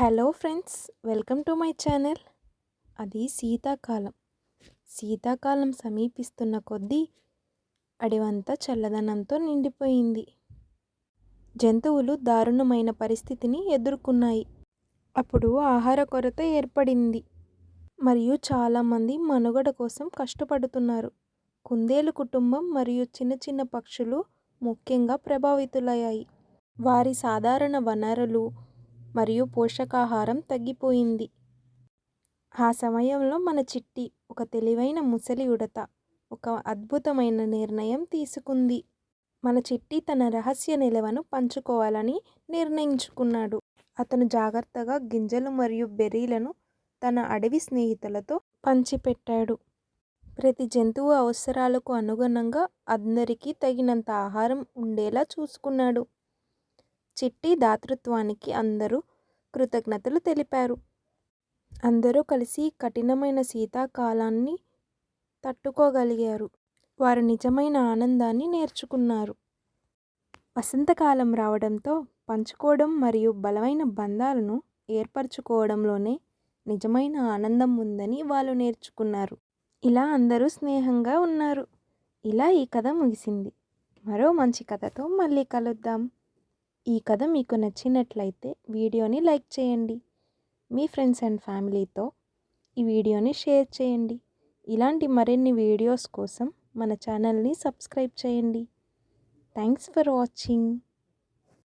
Hello friends, welcome to my channel. అది శీతాకాలం సమీపిస్తున్న కొద్దీ అడవంతా చల్లదనంతో నిండిపోయింది. జంతువులు దారుణమైన పరిస్థితిని ఎదుర్కొన్నాయి. అప్పుడు ఆహార కొరత ఏర్పడింది మరియు చాలామంది మనుగడ కోసం కష్టపడుతున్నారు. కుందేలు కుటుంబం మరియు చిన్న చిన్న పక్షులు ముఖ్యంగా ప్రభావితులయ్యాయి. వారి సాధారణ వనరులు మరియు పోషకాహారం తగ్గిపోయింది. ఆ సమయంలో మన చిట్టి, ఒక తెలివైన ముసలి ఉడత, ఒక అద్భుతమైన నిర్ణయం తీసుకుంది. మన చిట్టి తన రహస్య నిల్వను పంచుకోవాలని నిర్ణయించుకున్నాడు. అతను జాగ్రత్తగా గింజలు మరియు బెర్రీలను తన అడవి స్నేహితులతో పంచిపెట్టాడు. ప్రతి జంతువు అవసరాలకు అనుగుణంగా అందరికీ తగినంత ఆహారం ఉండేలా చూసుకున్నాడు. చిట్టి దాతృత్వానికి అందరూ కృతజ్ఞతలు తెలిపారు. అందరూ కలిసి కఠినమైన శీతాకాలాన్ని తట్టుకోగలిగారు. వారు నిజమైన ఆనందాన్ని నేర్చుకున్నారు. వసంతకాలం రావడంతో పంచుకోవడం మరియు బలమైన బంధాలను ఏర్పరచుకోవడంలోనే నిజమైన ఆనందం ఉందని వాళ్ళు నేర్చుకున్నారు. ఇలా అందరూ స్నేహంగా ఉన్నారు. ఇలా ఈ కథ ముగిసింది. మరో మంచి కథతో మళ్ళీ కలుద్దాం. ఈ కథ మీకు నచ్చినట్లయితే వీడియోని లైక్ చేయండి. మీ ఫ్రెండ్స్ అండ్ ఫ్యామిలీతో ఈ వీడియోని షేర్ చేయండి. ఇలాంటి మరిన్ని వీడియోస్ కోసం మన ఛానల్ని సబ్స్క్రైబ్ చేయండి. Thanks for watching.